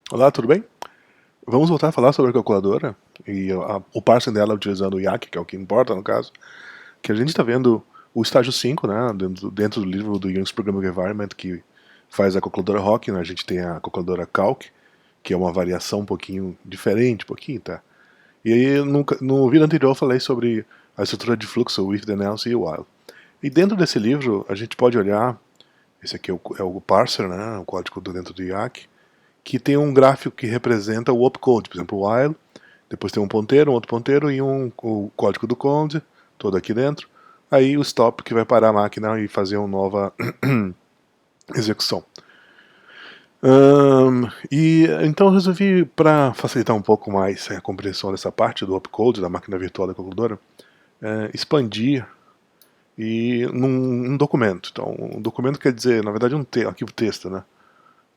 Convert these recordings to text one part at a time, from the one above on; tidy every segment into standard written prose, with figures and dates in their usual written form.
Olá, tudo bem? Vamos voltar a falar sobre a calculadora e o parsing dela utilizando o YAC, que é o que importa no caso, que a gente está vendo o estágio 5, né, dentro do livro do Young's Programming Environment, que faz a calculadora ROC, né, a gente tem a calculadora Calc, que é uma variação um pouquinho diferente, tá? E aí, no vídeo anterior eu falei sobre a estrutura de fluxo, o if, then else e o while. E dentro desse livro, a gente pode olhar, esse aqui é o parser, né, o código dentro do YAC, que tem um gráfico que representa o opcode, por exemplo, o while, depois tem um ponteiro, um outro ponteiro e o código do code, todo aqui dentro. Aí o stop que vai parar a máquina e fazer uma nova execução. E então eu resolvi, para facilitar um pouco mais a compreensão dessa parte do opcode, da máquina virtual da calculadora, expandir num documento. Então, um documento quer dizer, na verdade, um arquivo texto, né?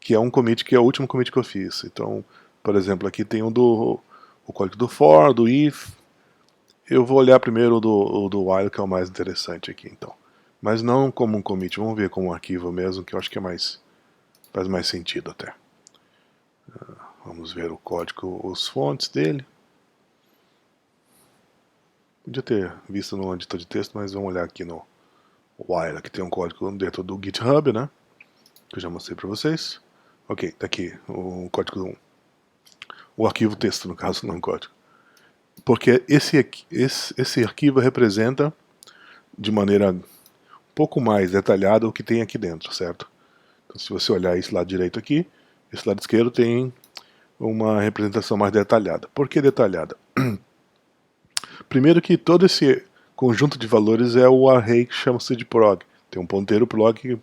Que é um commit, que é o último commit que eu fiz. Então, por exemplo, aqui tem o código do for, do if. Eu vou olhar primeiro o do while, que é o mais interessante aqui, então. Mas não como um commit, vamos ver como um arquivo mesmo, que eu acho que faz mais sentido até. Vamos ver o código, os fontes dele. Podia ter visto no editor de texto, mas vamos olhar aqui no while. Aqui tem um código dentro do GitHub, né? Que eu já mostrei para vocês. Ok, tá aqui o código, o arquivo texto, no caso, não o código. Porque esse arquivo representa, de maneira um pouco mais detalhada, o que tem aqui dentro, certo? Então, se você olhar esse lado direito aqui, esse lado esquerdo tem uma representação mais detalhada. Por que detalhada? Primeiro que todo esse conjunto de valores é o array que chama-se de prog. Tem um ponteiro prog,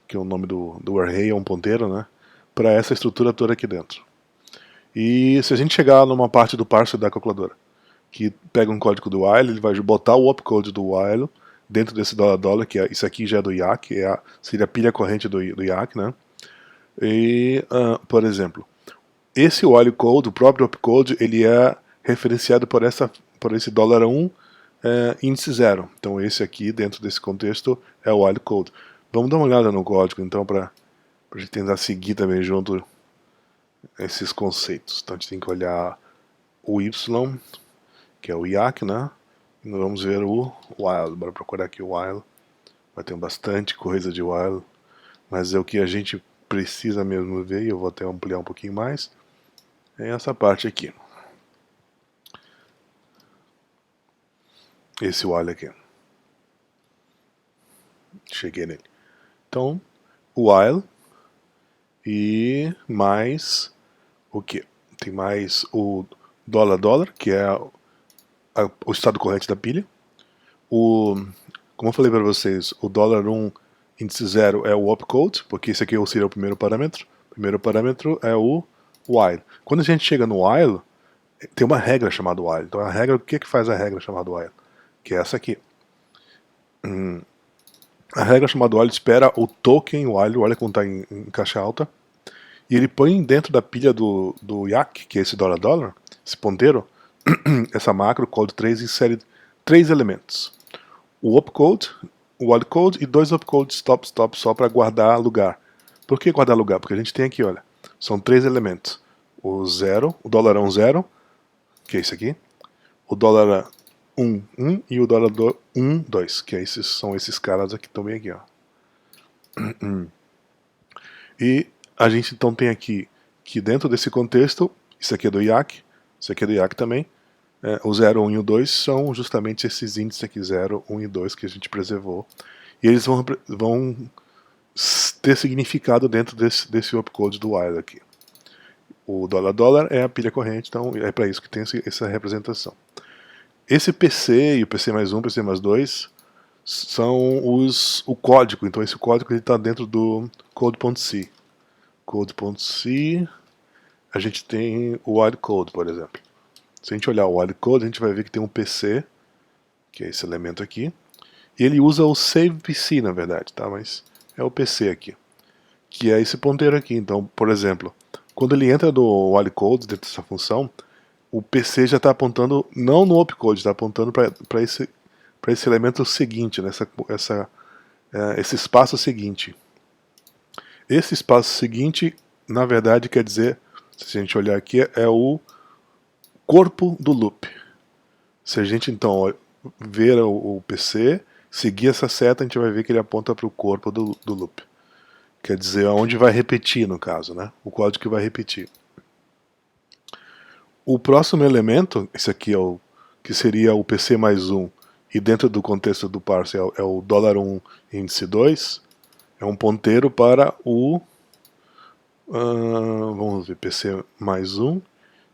que é o nome do array, é um ponteiro, né? Para essa estrutura toda aqui dentro. E se a gente chegar numa parte do parser da calculadora, que pega um código do while, ele vai botar o opcode do while dentro desse $, que isso aqui já é do YAC, seria a pilha corrente do YAC, né? E, por exemplo, esse while code, o próprio opcode, ele é referenciado por esse $1 índice 0. Então esse aqui, dentro desse contexto, é o while code. Vamos dar uma olhada no código, então, para a gente tentar seguir também junto esses conceitos. Então a gente tem que olhar o Y, que é o YAC, né? E nós vamos ver o while. Bora procurar aqui o while. Vai ter bastante coisa de while, mas é o que a gente precisa mesmo ver, e eu vou até ampliar um pouquinho mais. É essa parte aqui. Esse while aqui. Cheguei nele. Então, while e mais o que? Tem mais o $, que é o estado corrente da pilha. Como eu falei para vocês, o $1 índice 0 é o opcode, porque esse aqui seria o primeiro parâmetro. O primeiro parâmetro é o while. Quando a gente chega no while, tem uma regra chamada while. Então a regra, o que faz a regra chamada while? Que é essa aqui. A regra chamada while espera o token while, olha como está em caixa alta, e ele põe dentro da pilha do YAC, que é esse $, esse ponteiro, essa macro, code 3, insere 3 elementos. O opcode, o while code e 2 opcodes stop, stop, só para guardar lugar. Por que guardar lugar? Porque a gente tem aqui, olha, são 3 elementos. O 0, o $1, que é esse aqui, o $1, 1 e o $1, 2, que são esses caras aqui também aqui, ó. E a gente então tem aqui que dentro desse contexto, isso aqui é do YAC, isso aqui é do YAC também, o 0, 1 e o 2 são justamente esses índices aqui, 0, 1 e 2, que a gente preservou. E eles vão ter significado dentro desse opcode do while aqui. O $, é a pilha corrente, então é para isso que tem essa representação. Esse PC e o PC mais 1, PC mais 2 são o código, então esse código está dentro do code.c. Code.c, a gente tem o while code, por exemplo. Se a gente olhar o while code, a gente vai ver que tem um PC, que é esse elemento aqui, e ele usa o save PC, na verdade, tá? Mas é o PC aqui, que é esse ponteiro aqui. Então, por exemplo, quando ele entra do while code dentro dessa função, o PC já está apontando, não no opcode, está apontando para esse elemento seguinte, esse espaço seguinte. Esse espaço seguinte, na verdade, quer dizer Se a gente olhar aqui, é o corpo do loop. Se a gente então ver o PC, seguir essa seta, a gente vai ver que ele aponta para o corpo do loop. Quer dizer, aonde vai repetir, no caso, né? O código que vai repetir. O próximo elemento, esse aqui é o que seria o PC mais 1, e dentro do contexto do parse é o $1 índice 2, é um ponteiro para o vamos ver, PC mais 1.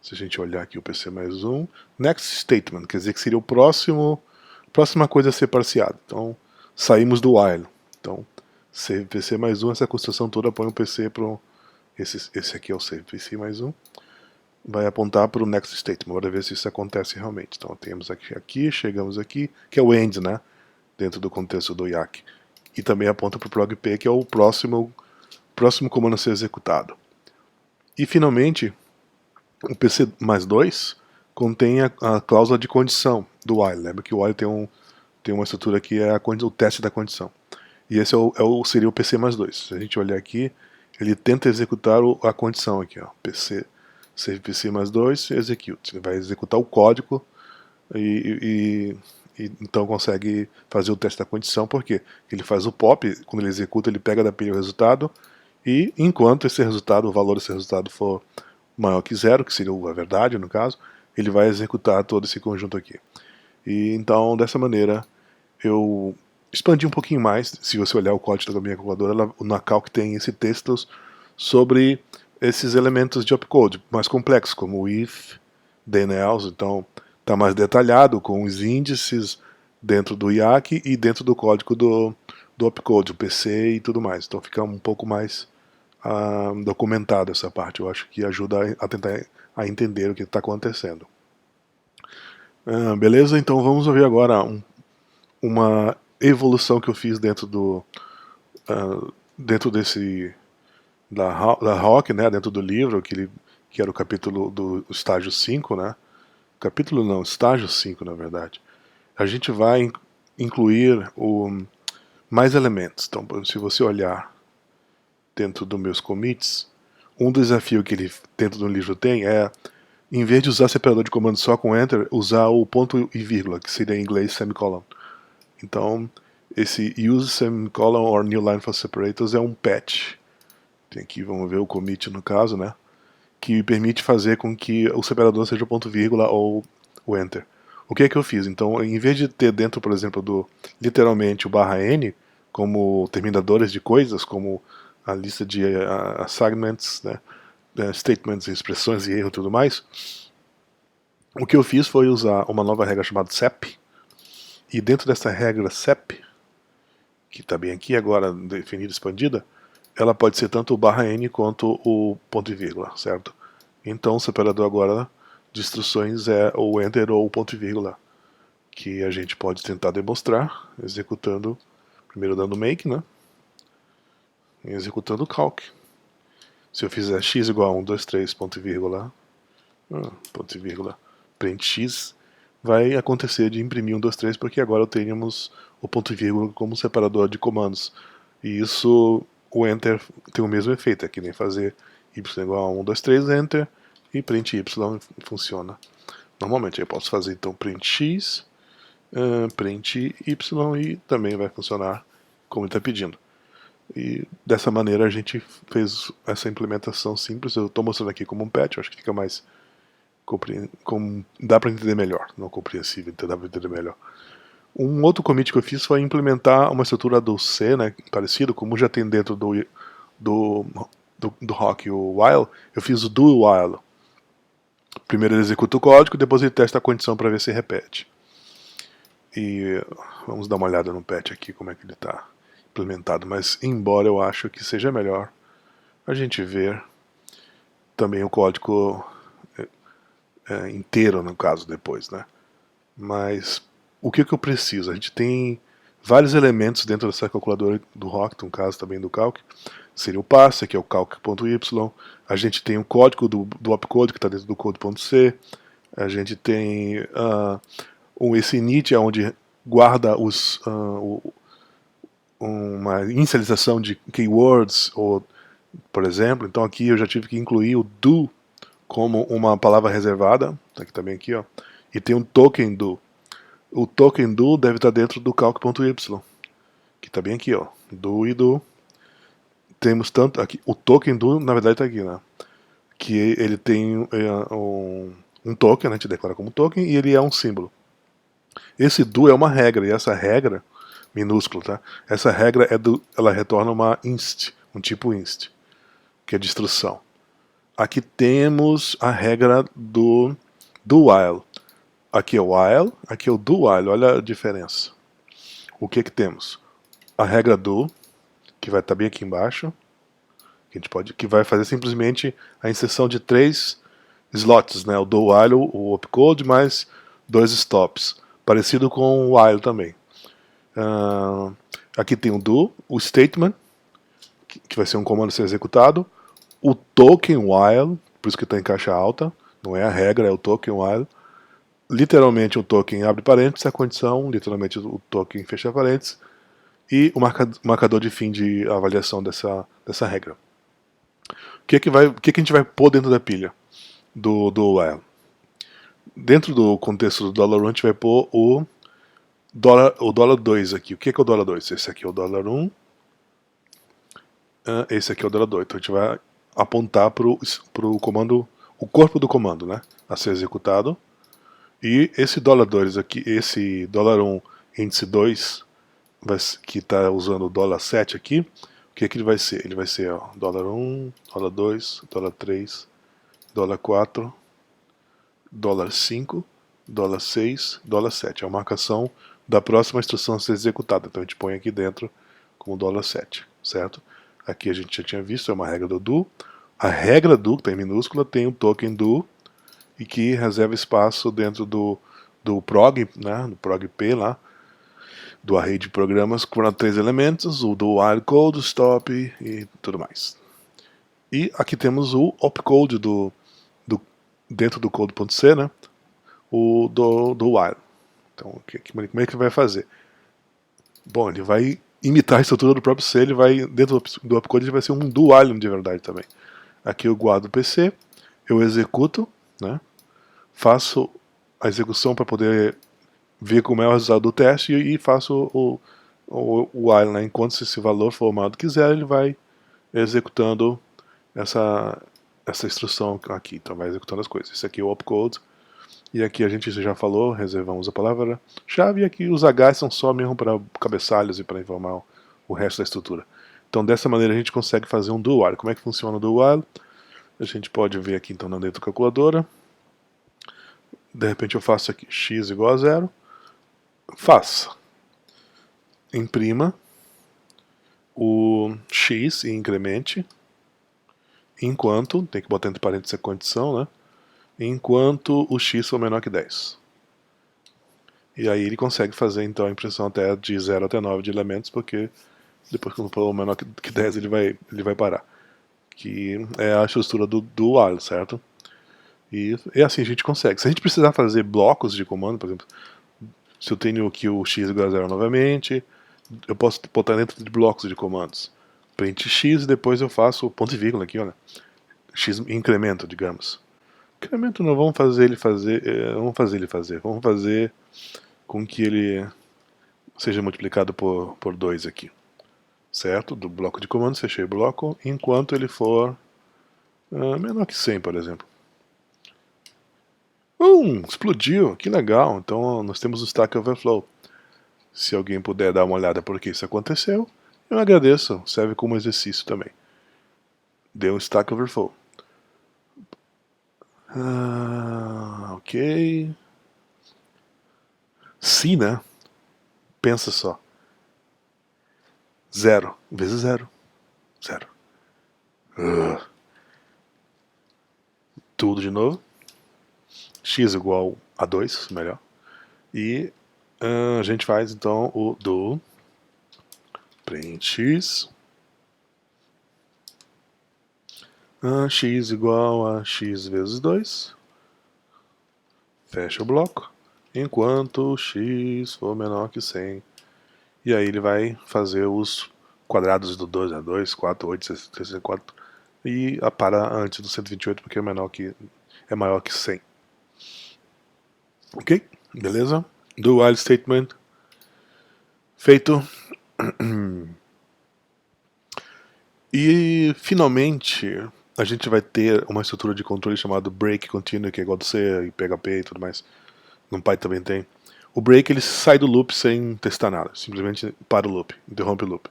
Se a gente olhar aqui o PC mais 1, next statement, quer dizer que seria o próxima coisa a ser parseada. Então, saímos do while. Então, save PC mais 1, essa construção toda põe o PC para esse aqui é o save PC mais 1. Vai apontar para o next statement. Bora ver se isso acontece realmente. Então, temos aqui, chegamos aqui, que é o end, né? Dentro do contexto do IAC. E também aponta para o progp, que é o próximo comando a ser executado. E, finalmente, o PC mais 2 contém a cláusula de condição do while. Lembra que o while tem uma estrutura que é o teste da condição. E esse seria o PC mais 2. Se a gente olhar aqui, ele tenta executar a condição aqui, ó, PC, save PC mais 2, execute. Ele vai executar o código e então consegue fazer o teste da condição, porque ele faz o pop, quando ele executa, ele pega da pilha o resultado, e enquanto o valor desse resultado for maior que 0, que seria a verdade no caso, ele vai executar todo esse conjunto aqui. E então, dessa maneira, eu expandi um pouquinho mais. Se você olhar o código da minha calculadora, na Calc tem esse texto sobre esses elementos de opcode mais complexos, como o if, then else. Então, está mais detalhado com os índices dentro do IAC e dentro do código do opcode, o PC e tudo mais. Então, fica um pouco mais documentado essa parte. Eu acho que ajuda a tentar a entender o que está acontecendo. Beleza? Então vamos ver agora uma evolução que eu fiz dentro da Rock, né, dentro do livro, que era o capítulo do estágio 5, né? Capítulo não, estágio 5, na verdade. A gente vai incluir mais elementos. Então, se você olhar dentro dos meus commits, um desafio que ele dentro do livro tem é, em vez de usar separador de comando só com Enter, usar o ponto e vírgula, que seria em inglês semicolon. Então, esse use semicolon or new line for separators é um patch. Tem aqui, vamos ver o commit no caso, né? Que permite fazer com que o separador seja o ponto vírgula ou o Enter. O que é que eu fiz? Então, em vez de ter dentro, por exemplo, literalmente o /n, como terminadores de coisas, como a lista de assignments, né? Statements, expressões e erro e tudo mais, o que eu fiz foi usar uma nova regra chamada SEP, e dentro dessa regra SEP, que está bem aqui agora, definida, expandida, ela pode ser tanto o /n quanto o ponto e vírgula, certo? Então o separador agora de instruções é o Enter ou o ponto e vírgula, que a gente pode tentar demonstrar, executando, primeiro dando make, né? E executando o calc. Se eu fizer x igual a 1, 2, 3, ponto e vírgula, print x, vai acontecer de imprimir 1, 2, 3, porque agora teríamos o ponto e vírgula como separador de comandos. E isso, o Enter tem o mesmo efeito, é que nem fazer y igual a 1, 2, 3, Enter, e print y funciona normalmente. Eu posso fazer então print x, print y, e também vai funcionar como ele está pedindo. E dessa maneira a gente fez essa implementação simples. Eu estou mostrando aqui como um patch, acho que fica mais dá para entender melhor, não compreensível, dá para entender melhor. Um outro commit que eu fiz foi implementar uma estrutura do C, né, parecido, como já tem dentro do Rock o while, eu fiz o do while. Primeiro ele executa o código, depois ele testa a condição para ver se repete. E vamos dar uma olhada no patch aqui, como é que ele está implementado, mas embora eu acho que seja melhor a gente ver também o código inteiro, no caso, depois, né? Mas o que eu preciso? A gente tem vários elementos dentro dessa calculadora do Rock, no caso também do calc. Seria o parser, que é o calc.y. A gente tem o código do opcode, que está dentro do code.c. A gente tem esse init, onde guarda uma inicialização de keywords, ou, por exemplo, então aqui eu já tive que incluir o do como uma palavra reservada, tá aqui também aqui, ó, e tem um token do. O token do deve estar dentro do calc.y, que tá bem aqui, ó, do e do. Temos tanto aqui, o token do na verdade tá aqui, né? Que ele tem um token, né, a gente declara como token, e ele é um símbolo. Esse do é uma regra, e essa regra, minúsculo, tá? Essa regra ela retorna uma inst, um tipo inst, que é de instrução. Aqui temos a regra do while. Aqui é o while, aqui é o do while, olha a diferença. O que temos? A regra do, que vai estar bem aqui embaixo, que vai fazer simplesmente a inserção de 3 slots, né? O do while, o opcode, mais 2 stops, parecido com o while também. Aqui tem o do, o statement, que vai ser um comando a ser executado, o token while, por isso que está em caixa alta, não é a regra, é o token while. Literalmente o token abre parênteses, a condição, literalmente o token fecha parênteses, e o marcador de fim de avaliação dessa regra. O que a gente vai pôr dentro da pilha do while? Dentro do contexto do $1 a gente vai pôr o $2 aqui. O que é o $2? Esse aqui é o $1, esse aqui é o $2. Então a gente vai apontar para o comando, o corpo do comando, né, a ser executado. E esse $2 aqui, esse $1 índice 2, que está usando o $7 aqui, o que ele vai ser? Ele vai ser ó, $1, $2, $3, $4, $5, $6, $7. É a marcação da próxima instrução a ser executada. Então a gente põe aqui dentro como $7, certo? Aqui a gente já tinha visto, é uma regra do do. A regra do, que está em minúscula, tem o token do, e que reserva espaço dentro do prog, né, do prog-p lá, do array de programas com 3 elementos, o do while code, o stop e tudo mais. E aqui temos o opcode dentro do code.c, né, o do while. Então, como é que ele vai fazer? Bom, ele vai imitar a estrutura do próprio C, ele vai, dentro do opcode, ele vai ser um do while de verdade também. Aqui eu guardo o PC, eu executo, né, faço a execução para poder ver como é o resultado do teste e faço o while, né? Enquanto esse valor for maior do que 0, ele vai executando essa instrução aqui. Então vai executando as coisas. Esse aqui é o opcode. E aqui a gente já falou, reservamos a palavra-chave, e aqui os H são só mesmo para cabeçalhos e para informar o resto da estrutura. Então dessa maneira a gente consegue fazer um do while. Como é que funciona o do while? A gente pode ver aqui então dentro da calculadora. De repente eu faço aqui x igual a 0. Faça. Imprima o x e incremente enquanto, tem que botar entre parênteses a condição, né? Enquanto o x for menor que 10. E aí ele consegue fazer então a impressão até de 0 até 9 de elementos, porque depois que for menor que 10 ele vai parar. Que é a estrutura do while, certo? E assim a gente consegue. Se a gente precisar fazer blocos de comando, por exemplo, se eu tenho aqui o x igual a 0 novamente, eu posso botar dentro de blocos de comandos. Print x e depois eu faço o ponto e vírgula aqui, olha. X incremento, digamos. Incremento não, vamos fazer ele fazer. Vamos fazer com que ele seja multiplicado por 2 aqui. Certo? Do bloco de comandos, fechei o bloco, enquanto ele for menor que 100, por exemplo. Explodiu, que legal. Então nós temos o Stack Overflow. Se alguém puder dar uma olhada por que isso aconteceu, eu agradeço, serve como exercício também. Deu um Stack Overflow. Ok. Se, né? Pensa só. 0 vezes 0. 0. Tudo de novo. X igual a 2, melhor. E a gente faz então o do print x. X igual a x vezes 2. Fecha o bloco. Enquanto x for menor que 100. E aí ele vai fazer os quadrados do 2 a 2, 4, 8, 64, e para antes do 128 porque é maior que 100. Ok? Beleza? Do while statement feito. E finalmente a gente vai ter uma estrutura de controle chamada break continuo, que é igual do C e PHP e tudo mais. No Python também tem. O break ele sai do loop sem testar nada, simplesmente para o loop, interrompe o loop.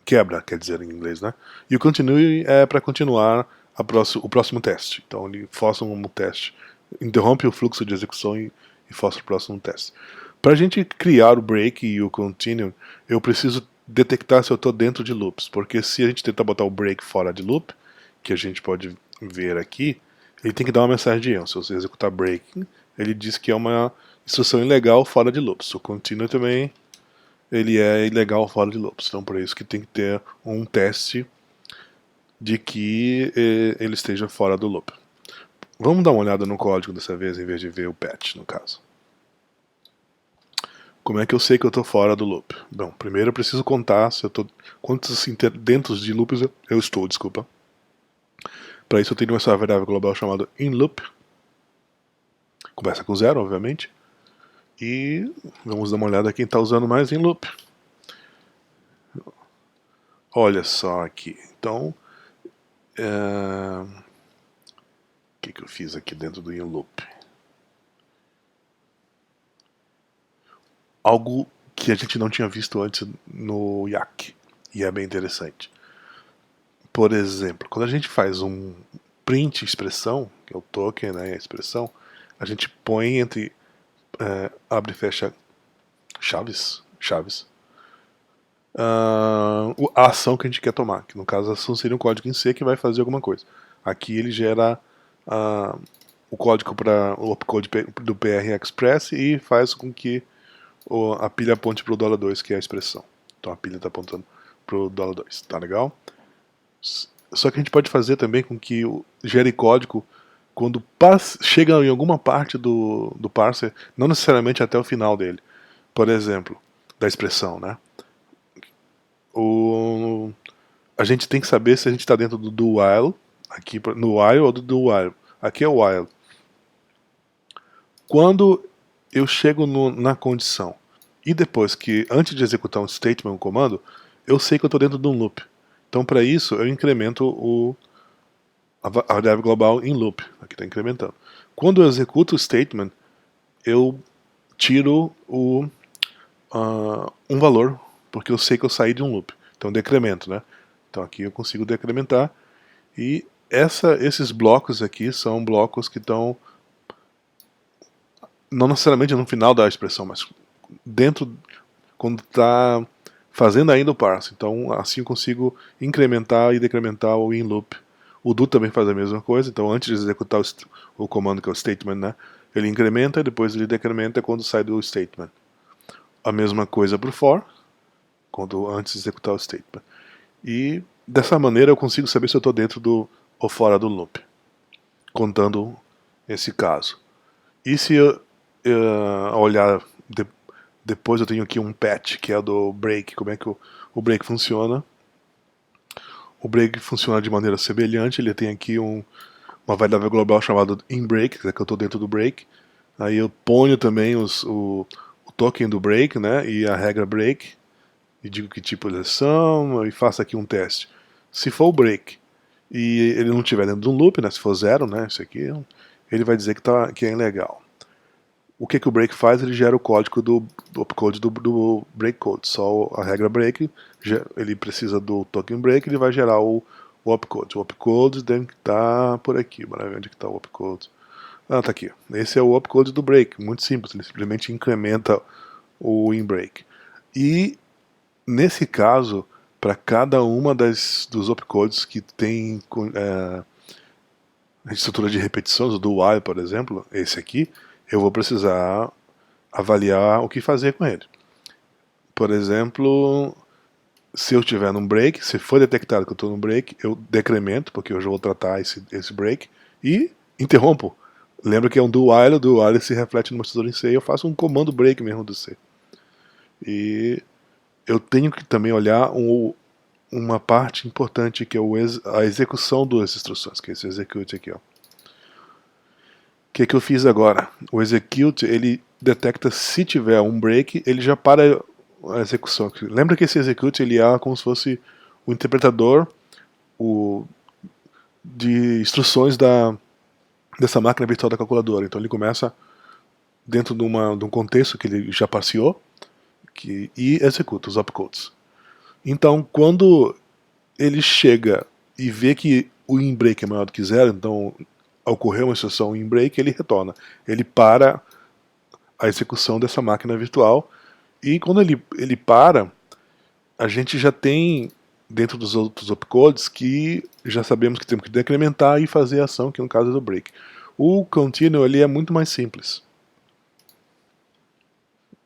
Quebra, quer dizer em inglês, né? E o continue é para continuar o próximo teste. Então ele força um teste, interrompe o fluxo de execução e força o próximo teste. Para a gente criar o break e o continue, eu preciso detectar se eu estou dentro de loops, porque se a gente tentar botar o break fora de loop, que a gente pode ver aqui, ele tem que dar uma mensagem de erro. Se você executar breaking, ele diz que é uma instrução ilegal fora de loops. O continue também ele é ilegal fora de loops. Então por isso que tem que ter um teste de que ele esteja fora do loop. Vamos dar uma olhada no código dessa vez em vez de ver o patch, no caso. Como é que eu sei que eu estou fora do loop? Bom, primeiro eu preciso contar se eu tô, quantos dentro de loops eu estou, desculpa. Para isso eu tenho essa variável global chamada inLoop. Começa com 0, obviamente. E vamos dar uma olhada quem está usando mais inLoop. Olha só aqui. Então, o que eu fiz aqui dentro do inLoop? Algo que a gente não tinha visto antes no YAC. E é bem interessante. Por exemplo, quando a gente faz um print expressão, que é o token, né, a expressão, a gente põe entre abre e fecha chaves, a ação que a gente quer tomar, que no caso a ação seria um código em C que vai fazer alguma coisa. Aqui ele gera o código para o opcode do PR Express e faz com que a pilha aponte para o $2, que é a expressão. Então a pilha está apontando para o $2, tá legal? Só que a gente pode fazer também com que gere código quando chega em alguma parte do parser, não necessariamente até o final dele. Por exemplo, da expressão, né? A gente tem que saber se a gente está dentro do while, aqui no while ou do while. Aqui é o while. Quando eu chego na condição e depois que, antes de executar um statement, um comando, eu sei que eu estou dentro de um loop. Então, para isso, eu incremento a variável global em loop. Aqui está incrementando. Quando eu executo o statement, eu tiro um valor, porque eu sei que eu saí de um loop. Então, decremento, né? Então, aqui eu consigo decrementar. E esses blocos aqui são blocos que estão não necessariamente no final da expressão, mas dentro, quando está fazendo ainda o parse. Então assim eu consigo incrementar e decrementar o in loop. O do também faz a mesma coisa, então antes de executar o comando que é o statement, né, ele incrementa e depois ele decrementa quando sai do statement. A mesma coisa para o for, antes de executar o statement. E dessa maneira eu consigo saber se eu estou dentro ou fora do loop, contando esse caso. E se eu olhar depois, eu tenho aqui um patch que é do break, como é que o break funciona. O break funciona de maneira semelhante, ele tem aqui uma variável global chamada inBreak, que eu estou dentro do break. Aí eu ponho também o token do break, né, e a regra break, e digo que tipo eles são, e faço aqui um teste. Se for o break e ele não estiver dentro de um loop, né, se for 0, né, isso aqui, ele vai dizer que é ilegal. O que o break faz? Ele gera o código do opcode do break code. Só a regra break, ele precisa do token break, ele vai gerar o opcode. O opcode deve estar por aqui. Bora ver onde está o opcode. Ah, tá aqui. Esse é o opcode do break. Muito simples. Ele simplesmente incrementa o inBreak. E nesse caso, para cada uma dos opcodes que tem estrutura de repetições, do while, por exemplo, esse aqui, eu vou precisar avaliar o que fazer com ele. Por exemplo, se eu estiver num break, se for detectado que eu estou num break, eu decremento, porque eu já vou tratar esse break, e interrompo. Lembra que é um do while, o do while se reflete numa estrutura em C, e eu faço um comando break mesmo do C. E eu tenho que também olhar uma parte importante que é a execução das instruções, que é esse execute aqui, ó. O que eu fiz agora? O execute, ele detecta se tiver um break, ele já para a execução. Lembra que esse execute ele é como se fosse o interpretador de instruções dessa máquina virtual da calculadora. Então ele começa dentro de um contexto que ele já passeou e executa os opcodes. Então quando ele chega e vê que o in-break é maior do que zero, então ocorreu uma instrução in-break, ele retorna. Ele para a execução dessa máquina virtual e quando ele para, a gente já tem dentro dos outros opcodes que já sabemos que temos que decrementar e fazer a ação, que no caso é do break. O contínuo ele é muito mais simples.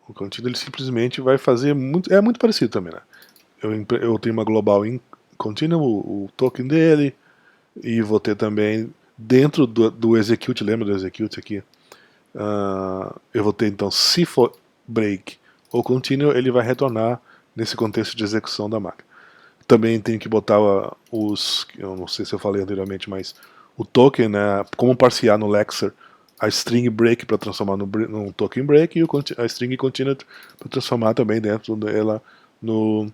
O contínuo ele simplesmente vai fazer é muito parecido também, né? Eu tenho uma global in contínuo, o token dele, e vou ter também dentro do execute, lembra do execute aqui? Eu vou ter então, se for break ou contínuo, ele vai retornar nesse contexto de execução da máquina. Também tenho que botar eu não sei se eu falei anteriormente, mas o token, né, como parsear no Lexer a string break para transformar no token break e a string continue para transformar também dentro dela no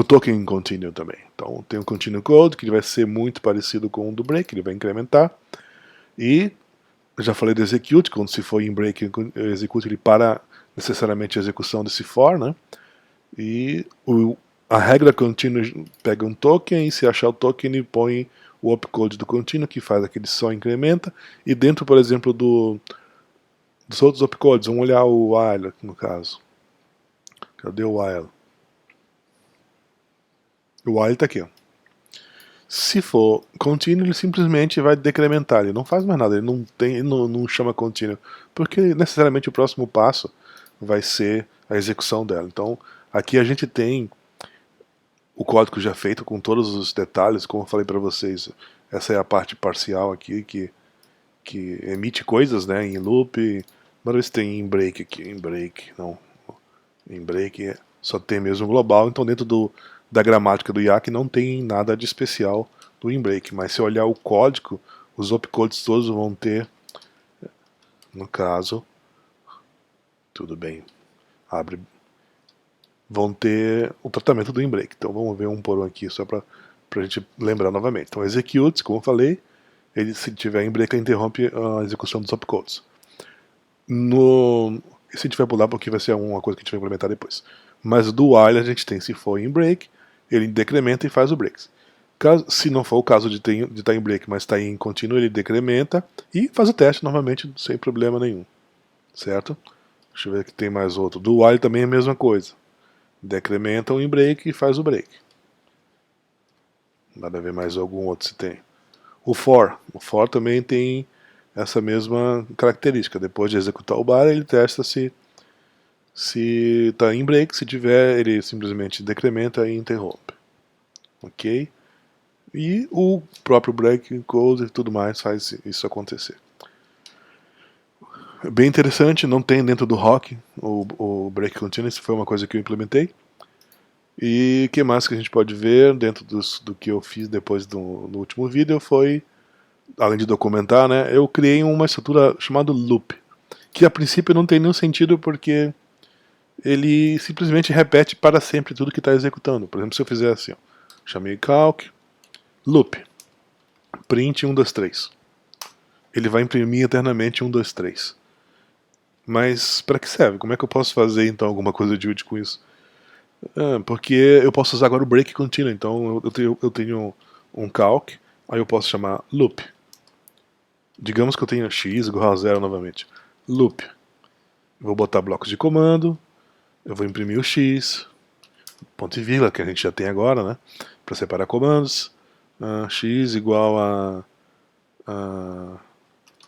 token continue também. Então tem o continue code que vai ser muito parecido com o do break, ele vai incrementar. E já falei do execute, quando se for em break execute, ele para necessariamente a execução desse for, né? E a regra continue pega um token e se achar o token ele põe o opcode do contínuo que faz aquele só incrementa, e dentro, por exemplo, dos outros opcodes, vamos olhar o while no caso. Cadê o while? O while está aqui, ó. Se for contínuo, ele simplesmente vai decrementar, ele não faz mais nada, ele não chama contínuo, porque necessariamente o próximo passo vai ser a execução dela. Então aqui a gente tem o código já feito com todos os detalhes, como eu falei para vocês. Essa é a parte parcial aqui que emite coisas, né, em loop. Vamos ver se tem em break aqui. Em break, não. Em break só tem mesmo global, então dentro da gramática do IAC não tem nada de especial do in-break, mas se olhar o código, os opcodes todos vão ter, no caso, tudo bem, abre, vão ter o tratamento do in-break. Então vamos ver um por um aqui, só para a gente lembrar novamente. Então executes, como eu falei, ele, se tiver in-break, ele interrompe a execução dos opcodes. Isso a gente vai pular porque vai ser uma coisa que a gente vai implementar depois. Mas do while a gente tem, se for em break, ele decrementa e faz o break. Se não for o caso de estar em break, mas está em contínuo, ele decrementa e faz o teste novamente sem problema nenhum. Certo? Deixa eu ver que tem mais outro. Do while também é a mesma coisa. Decrementa o in break e faz o break. Nada a ver mais algum outro se tem. O for também tem essa mesma característica. Depois de executar o bar, ele testa se está em break. Se tiver, ele simplesmente decrementa e interrompe. Ok? E o próprio break code e tudo mais faz isso acontecer. Bem interessante, não tem dentro do rock o break continuous, foi uma coisa que eu implementei. E o que mais que a gente pode ver dentro do que eu fiz depois no último vídeo foi, além de documentar, né, eu criei uma estrutura chamada loop, que a princípio não tem nenhum sentido porque ele simplesmente repete para sempre tudo que está executando. Por exemplo, se eu fizer assim, ó, chamei calc, loop, print 1, 2, 3. Ele vai imprimir eternamente 1, 2, 3. Mas para que serve? Como é que eu posso fazer então alguma coisa de útil com isso? Porque eu posso usar agora o break contínuo, então eu tenho um calc, aí eu posso chamar loop. Digamos que eu tenho x igual a 0 novamente. Loop. Vou botar blocos de comando, eu vou imprimir o x, ponto e vírgula, que a gente já tem agora, né? Para separar comandos. X igual a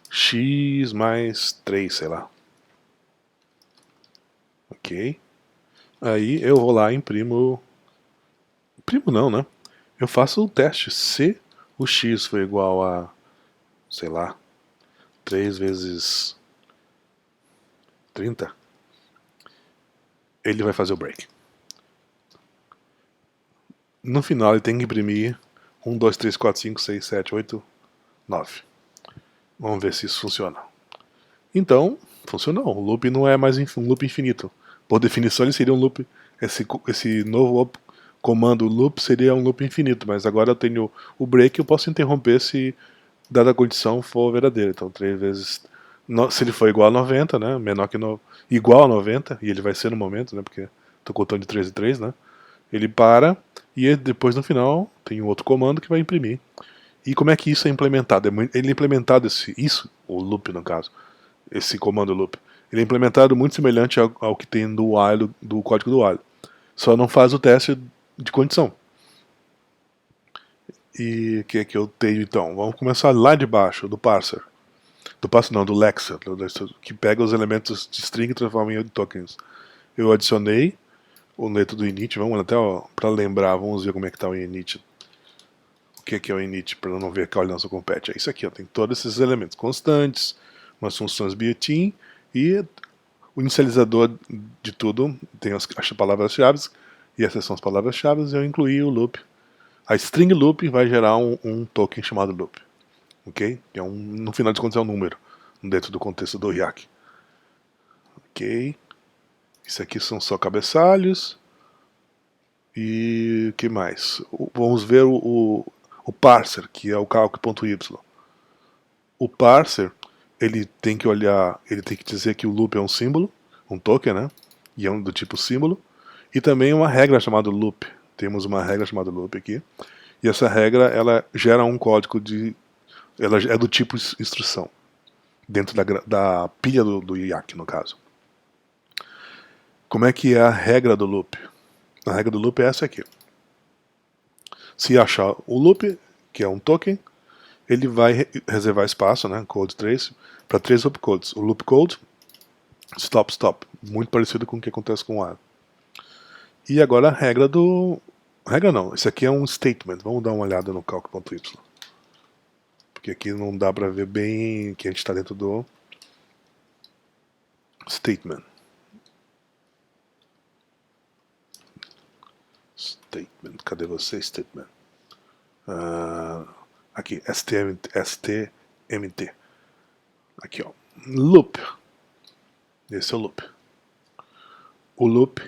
x mais 3, sei lá. Ok. Aí eu vou lá e imprimo. Imprimo não, né? Eu faço o teste. Se o x for igual a, sei lá, 3 vezes 30, ele vai fazer o break. no final ele tem que imprimir 1, 2, 3, 4, 5, 6, 7, 8, 9. Vamos ver se isso funciona. Então, funcionou. O loop não é mais um loop infinito. Por definição, ele seria um loop. Esse novo comando loop seria um loop infinito, mas agora eu tenho o break, eu posso interromper se dada a condição for verdadeira. Então 3 vezes, se ele for igual a 90, né, menor que igual a 90, e ele vai ser no momento, né, porque estou contando de 3 em 3, né, ele para e depois no final tem um outro comando que vai imprimir. E como é que isso é implementado? Ele é implementado o loop no caso, esse comando loop. Ele é implementado muito semelhante ao que tem do while, do código do while. Só não faz o teste de condição. E o que é que eu tenho então? Vamos começar lá de baixo, do parser. Do parser não, do lexer, que pega os elementos de string e transforma em tokens. Eu adicionei o método init, vamos até para lembrar, vamos ver como é que está o init. O que é o init, para não ver que a aliança compete. É isso aqui, ó, tem todos esses elementos constantes, umas funções built-in e o inicializador de tudo tem as palavras-chave, e essas são as palavras-chave, e eu incluí o loop. A string loop vai gerar um token chamado loop, ok? Que é no final de contas é um número, dentro do contexto do React. Ok? Isso aqui são só cabeçalhos. E o que mais? Vamos ver o parser, que é o calc.y. O parser, ele tem que olhar, ele tem que dizer que o loop é um símbolo, um token, né? E é do tipo símbolo. E também uma regra chamada loop. Temos uma regra chamada loop aqui. E essa regra, ela gera um código ela é do tipo instrução, dentro da pilha do IAC, no caso. Como é que é a regra do loop? A regra do loop é essa aqui. Se achar o loop, que é um token, ele vai reservar espaço, né, code trace, para 3 opcodes. O loop code, stop, stop, muito parecido com o que acontece com o while. E agora a regra do... Regra não, isso aqui é um statement. Vamos dar uma olhada no calc.y. Porque aqui não dá para ver bem que a gente está dentro do statement. Statement, cadê você, statement? Aqui, stmt. Aqui, ó. Loop. Esse é o loop. O loop,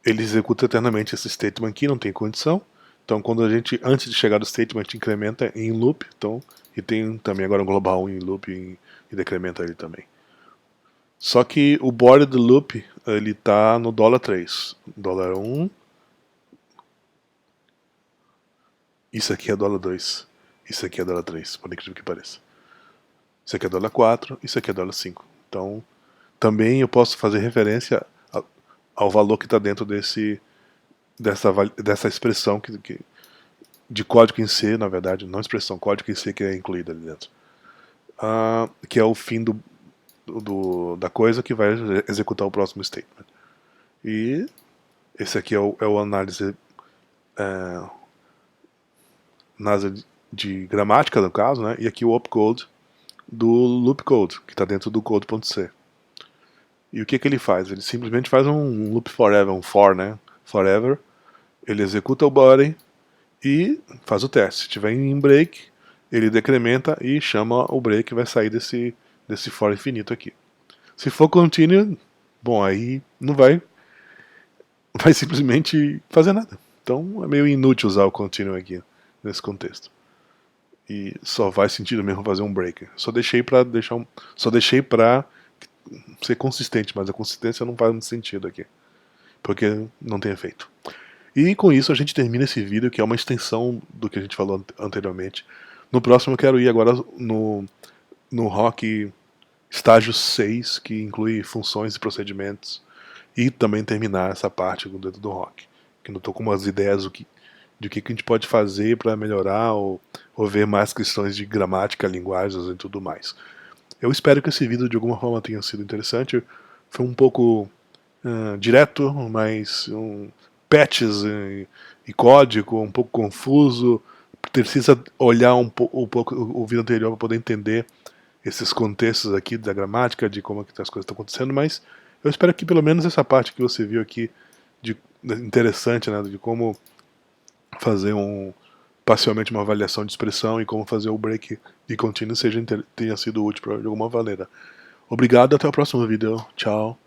ele executa eternamente esse statement aqui, não tem condição. Então, quando a gente, antes de chegar do statement, a gente incrementa em loop. Então, e tem também agora um global em loop e decrementa ele também. Só que o body do loop, ele tá no $3. $1. Isso aqui é $2. Isso aqui é $3, por incrível que pareça. Isso aqui é $4, isso aqui é $5. Então, também eu posso fazer referência ao valor que está dentro dessa expressão de código em C, na verdade, não expressão, código em C que é incluído ali dentro. Que é o fim da coisa que vai executar o próximo statement. E esse aqui é o análise de gramática, no caso, né? E aqui o opcode do loop code, que está dentro do code.c. E o que ele faz? Ele simplesmente faz um loop forever, um for, né? Forever. Ele executa o body e faz o teste. Se tiver em break, ele decrementa e chama o break, que vai sair desse for infinito aqui. Se for continue, bom, aí não vai simplesmente fazer nada. Então é meio inútil usar o continue aqui nesse contexto. E só faz sentido mesmo fazer um break. Só deixei para ser consistente, mas a consistência não faz muito sentido aqui, porque não tem efeito. E com isso a gente termina esse vídeo, que é uma extensão do que a gente falou anteriormente. No próximo eu quero ir agora no Rock estágio 6, que inclui funções e procedimentos, e também terminar essa parte dentro do Rock, que eu estou com umas ideias de que a gente pode fazer para melhorar ou ver mais questões de gramática, linguagens e tudo mais. Eu espero que esse vídeo de alguma forma tenha sido interessante. Foi um pouco direto, mas patches e código um pouco confuso. Precisa olhar um pouco o vídeo anterior para poder entender esses contextos aqui da gramática, de como é que as coisas estão acontecendo, mas eu espero que pelo menos essa parte que você viu aqui interessante, né, de como fazer parcialmente uma avaliação de expressão e como fazer o break de contínuo tenha sido útil de alguma maneira. Obrigado, até o próximo vídeo. Tchau.